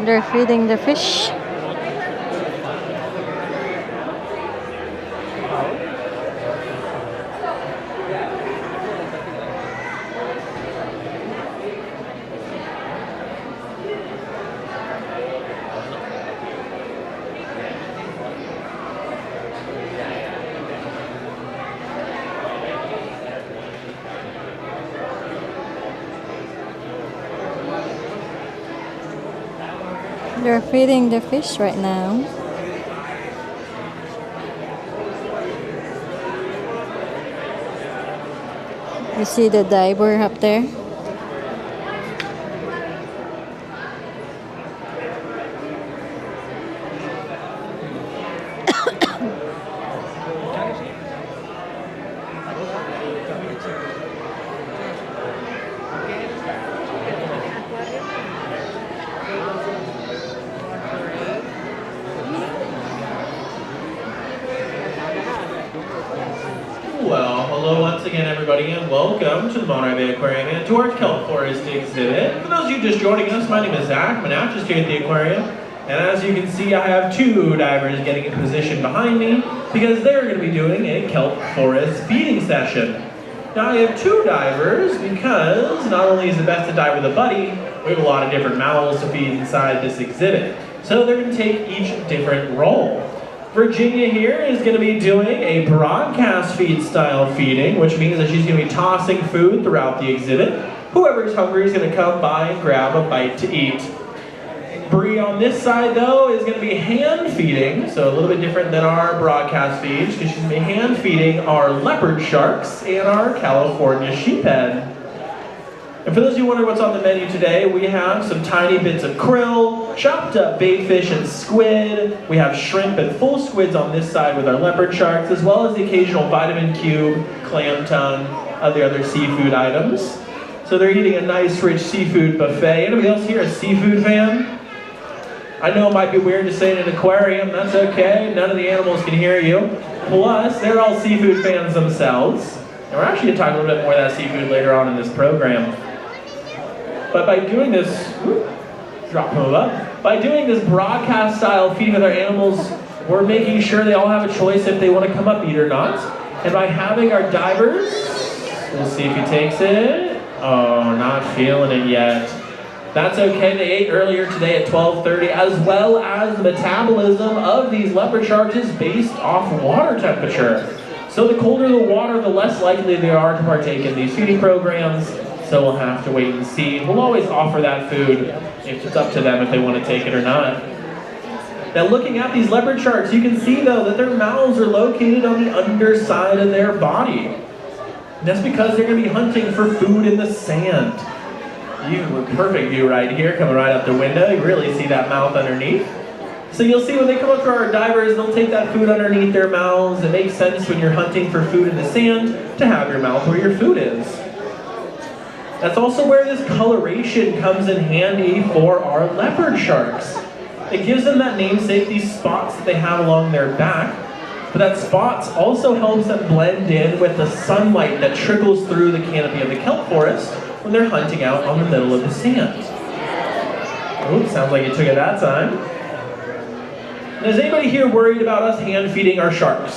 They're feeding the fish. They're feeding the fish right now. You see the diver up there? Well, hello once again everybody and welcome to the Monterey Bay Aquarium and to our kelp forest exhibit. For those of you just joining us, my name is Zach, I'm an naturalist here at the aquarium. And as you can see, I have two divers getting in position behind me because they're going to be doing a kelp forest feeding session. Now I have two divers because not only is it best to dive with a buddy, we have a lot of different mammals to feed inside this exhibit. So they're going to take each different role. Virginia here is going to be doing a broadcast feed style feeding, which means that she's going to be tossing food throughout the exhibit. Whoever's hungry is going to come by and grab a bite to eat. Bree on this side though is going to be hand feeding, so a little bit different than our broadcast feeds, because she's going to be hand feeding our leopard sharks and our California sheephead. And for those of you wondering what's on the menu today, we have some tiny bits of krill, chopped up baitfish and squid. We have shrimp and full squids on this side with our leopard sharks, as well as the occasional vitamin cube, clam tongue, other seafood items. So they're eating a nice rich seafood buffet. Anybody else here a seafood fan? I know it might be weird to say in an aquarium, that's okay, none of the animals can hear you. Plus, they're all seafood fans themselves. And we're actually going to talk a little bit more of that seafood later on in this program. But by doing this, by doing this broadcast style feeding with our animals, we're making sure they all have a choice if they want to come up eat or not. And by having our divers, we'll see if he takes it. Oh, not feeling it yet. That's okay, they ate earlier today at 12:30, as well as the metabolism of these leopard sharks is based off water temperature. So the colder the water, the less likely they are to partake in these feeding programs. So we'll have to wait and see. We'll always offer that food if it's up to them if they want to take it or not. Now looking at these leopard sharks, you can see though that their mouths are located on the underside of their body. And that's because they're going to be hunting for food in the sand. Perfect view right here, coming right up the window. You really see that mouth underneath. So you'll see when they come up to our divers, they'll take that food underneath their mouths. It makes sense when you're hunting for food in the sand to have your mouth where your food is. That's also where this coloration comes in handy for our leopard sharks. It gives them that namesake, these spots that they have along their back. But that spots also helps them blend in with the sunlight that trickles through the canopy of the kelp forest when they're hunting out on the middle of the sand. Ooh, sounds like you took it that time. And is anybody here worried about us hand feeding our sharks?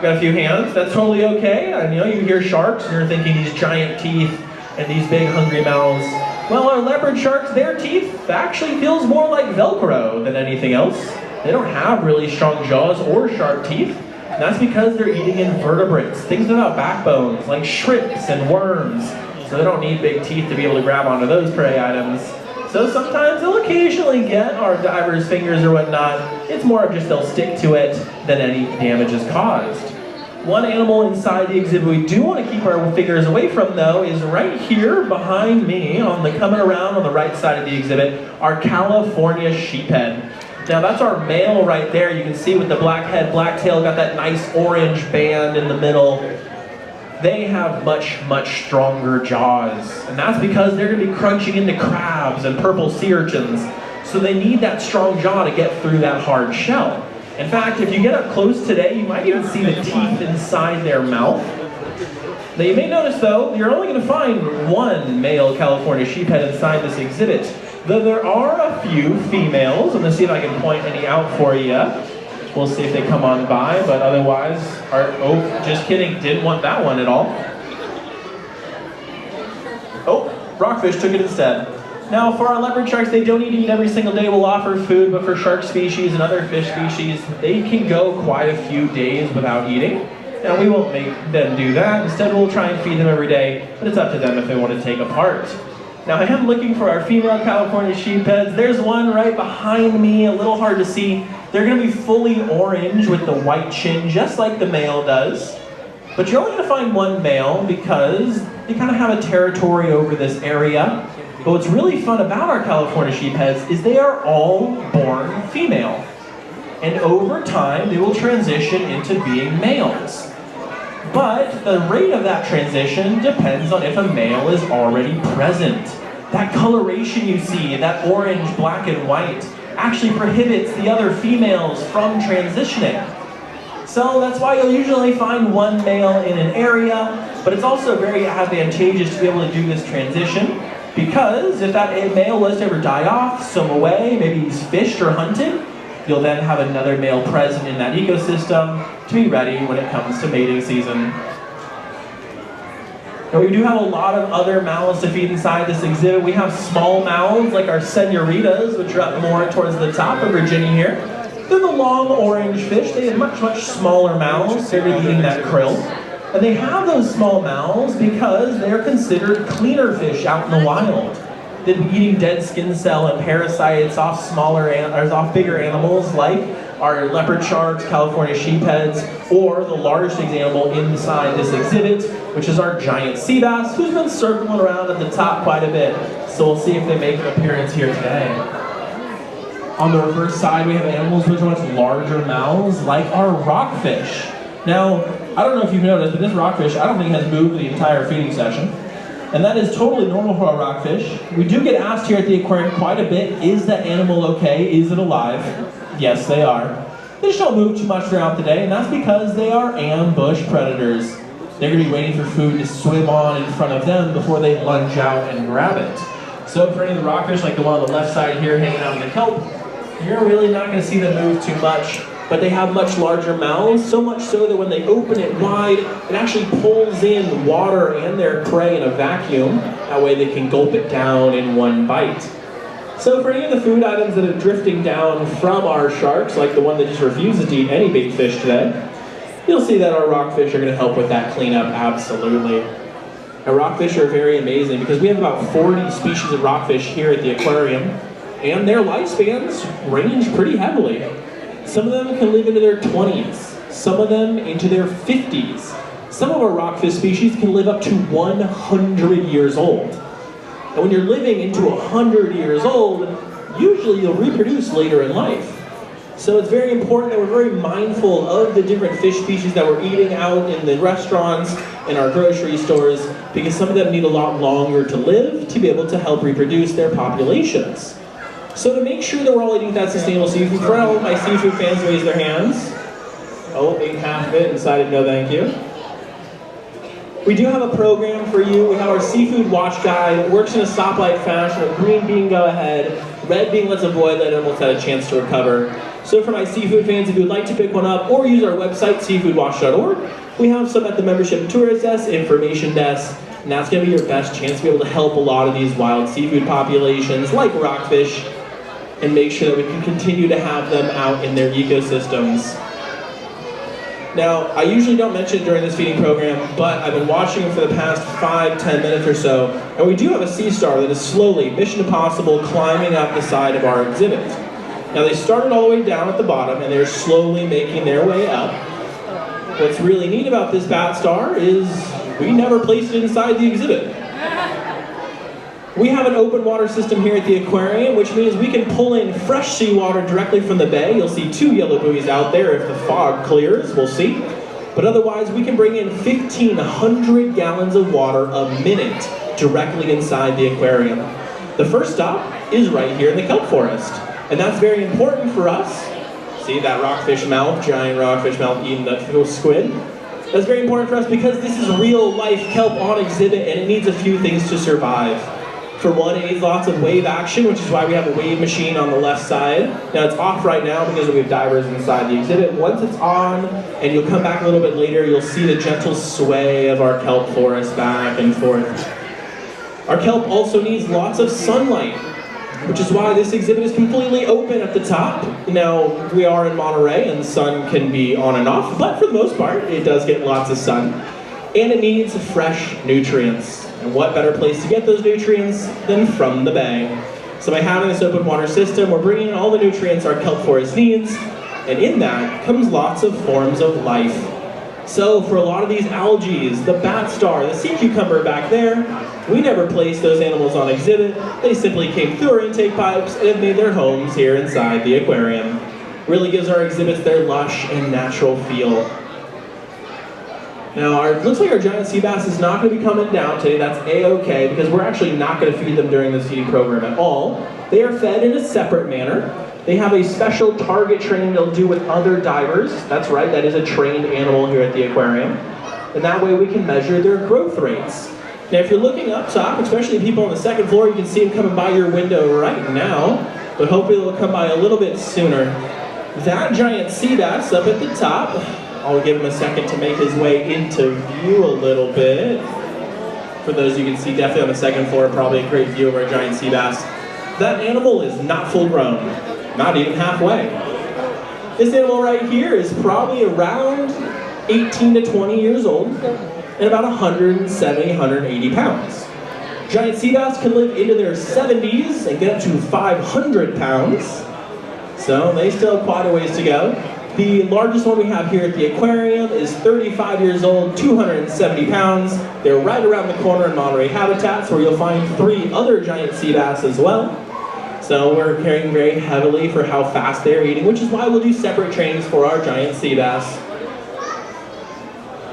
Got a few hands, that's totally okay. I know you hear sharks and you're thinking these giant teeth and these big hungry mouths. Well, our leopard sharks, their teeth actually feels more like Velcro than anything else. They don't have really strong jaws or sharp teeth. And that's because they're eating invertebrates, things without backbones, like shrimps and worms. So they don't need big teeth to be able to grab onto those prey items. So sometimes they'll occasionally get our divers' fingers or whatnot. It's more of just they'll stick to it than any damage is caused. One animal inside the exhibit we do want to keep our fingers away from though is right here behind me, coming around on the right side of the exhibit, our California sheephead. Now that's our male right there. You can see with the black head, black tail, got that nice orange band in the middle. They have much, much stronger jaws. And that's because they're going to be crunching into crabs and purple sea urchins. So they need that strong jaw to get through that hard shell. In fact, if you get up close today, you might even see the teeth inside their mouth. Now you may notice though, you're only going to find one male California sheephead inside this exhibit. Though there are a few females. I'm gonna see if I can point any out for you. We'll see if they come on by, but otherwise, oh, just kidding, didn't want that one at all. Oh, rockfish took it instead. Now, for our leopard sharks, they don't need to eat every single day. We'll offer food, but for shark species and other fish species, they can go quite a few days without eating. Now, we won't make them do that. Instead, we'll try and feed them every day, but it's up to them if they want to take a part. Now, I am looking for our female California sheepheads. There's one right behind me, a little hard to see. They're going to be fully orange with the white chin, just like the male does. But you're only going to find one male because they kind of have a territory over this area. But what's really fun about our California sheepheads is they are all born female. And over time, they will transition into being males. But the rate of that transition depends on if a male is already present. That coloration you see, that orange, black, and white, actually prohibits the other females from transitioning. So that's why you'll usually find one male in an area, but it's also very advantageous to be able to do this transition, because if that male was to ever die off, swim away, maybe he's fished or hunted, you'll then have another male present in that ecosystem to be ready when it comes to mating season. Now, we do have a lot of other mouths to feed inside this exhibit. We have small mouths like our senoritas, which are up more towards the top of Virginia here. They're the long orange fish. They have much, much smaller mouths. They're eating that krill. And they have those small mouths because they're considered cleaner fish out in the wild. They'd be eating dead skin cell and parasites off off bigger animals like our leopard sharks, California sheepheads, or the largest example inside this exhibit, which is our giant sea bass, who's been circling around at the top quite a bit. So we'll see if they make an appearance here today. On the reverse side, we have animals which are much larger mouths, like our rockfish. Now, I don't know if you've noticed, but this rockfish, I don't think has moved the entire feeding session. And that is totally normal for a rockfish. We do get asked here at the aquarium quite a bit, is that animal okay? Is it alive? Yes, they are. They just don't move too much throughout the day, and that's because they are ambush predators. They're going to be waiting for food to swim on in front of them before they lunge out and grab it. So for any of the rockfish, like the one on the left side here hanging out in the kelp, you're really not going to see them move too much. But they have much larger mouths, so much so that when they open it wide, it actually pulls in water and their prey in a vacuum. That way they can gulp it down in one bite. So for any of the food items that are drifting down from our sharks, like the one that just refuses to eat any bait fish today, you'll see that our rockfish are going to help with that cleanup, absolutely. Our rockfish are very amazing because we have about 40 species of rockfish here at the aquarium, and their lifespans range pretty heavily. Some of them can live into their 20s, some of them into their 50s. Some of our rockfish species can live up to 100 years old. And when you're living into 100 years old, usually you'll reproduce later in life. So it's very important that we're very mindful of the different fish species that we're eating out in the restaurants and our grocery stores, because some of them need a lot longer to live to be able to help reproduce their populations. So to make sure that we're all eating that sustainable seafood, for all my seafood fans raise their hands. Oh, ate half of it and decided no thank you. We do have a program for you. We have our seafood watch guide. It works in a stoplight fashion, with green being go ahead, red being let's avoid, let animals have a chance to recover. So for my seafood fans, if you'd like to pick one up or use our website, seafoodwatch.org, we have some at the membership and tourist desk, information desk, and that's going to be your best chance to be able to help a lot of these wild seafood populations like rockfish, and make sure that we can continue to have them out in their ecosystems. Now, I usually don't mention it during this feeding program, but I've been watching it for the past 5-10 minutes or so, and we do have a sea star that is slowly, Mission Impossible, climbing up the side of our exhibit. Now, they started all the way down at the bottom, and they're slowly making their way up. What's really neat about this bat star is we never placed it inside the exhibit. We have an open water system here at the aquarium, which means we can pull in fresh seawater directly from the bay. You'll see 2 yellow buoys out there. If the fog clears, we'll see. But otherwise, we can bring in 1,500 gallons of water a minute directly inside the aquarium. The first stop is right here in the kelp forest. And that's very important for us. See that rockfish mouth, giant rockfish mouth eating that little squid? That's very important for us because this is real life kelp on exhibit, and it needs a few things to survive. For one, it needs lots of wave action, which is why we have a wave machine on the left side. Now it's off right now because we have divers inside the exhibit. Once it's on, and you'll come back a little bit later, you'll see the gentle sway of our kelp forest back and forth. Our kelp also needs lots of sunlight, which is why this exhibit is completely open at the top. Now, we are in Monterey, and the sun can be on and off, but for the most part, it does get lots of sun. And it needs fresh nutrients. And what better place to get those nutrients than from the bay? So by having this open water system, we're bringing in all the nutrients our kelp forest needs, and in that comes lots of forms of life. So for a lot of these algae, the bat star, the sea cucumber back there, we never placed those animals on exhibit. They simply came through our intake pipes and have made their homes here inside the aquarium. Really gives our exhibits their lush and natural feel. Now, looks like our giant sea bass is not going to be coming down today. That's A-okay, because we're actually not going to feed them during this feeding program at all. They are fed in a separate manner. They have a special target training they'll do with other divers. That's right, that is a trained animal here at the aquarium. And that way we can measure their growth rates. Now, if you're looking up top, especially people on the second floor, you can see them coming by your window right now, but hopefully they'll come by a little bit sooner. That giant sea bass up at the top, I'll give him a second to make his way into view a little bit. For those you can see definitely on the second floor, probably a great view of our giant sea bass. That animal is not full grown, not even halfway. This animal right here is probably around 18 to 20 years old and about 170, 180 pounds. Giant sea bass can live into their 70s and get up to 500 pounds. So they still have quite a ways to go. The largest one we have here at the aquarium is 35 years old, 270 pounds. They're right around the corner in Monterey Habitats, where you'll find 3 other giant sea bass as well. So we're caring very heavily for how fast they're eating, which is why we'll do separate trainings for our giant sea bass.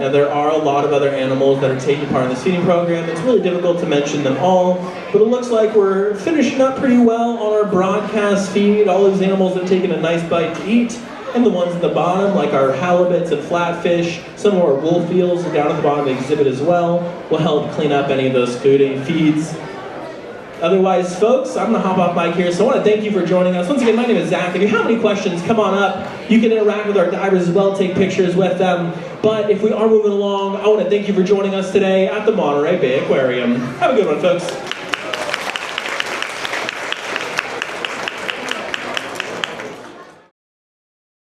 And there are a lot of other animals that are taking part in this feeding program. It's really difficult to mention them all, but it looks like we're finishing up pretty well on our broadcast feed. All those animals have taken a nice bite to eat. And the ones at the bottom, like our halibuts and flatfish, some of our wolf eels are down at the bottom of the exhibit as well, will help clean up any of those feeds. Otherwise, folks, I'm going to hop off mic here, so I want to thank you for joining us. Once again, my name is Zach. If you have any questions, come on up. You can interact with our divers as well, take pictures with them. But if we are moving along, I want to thank you for joining us today at the Monterey Bay Aquarium. Have a good one, folks.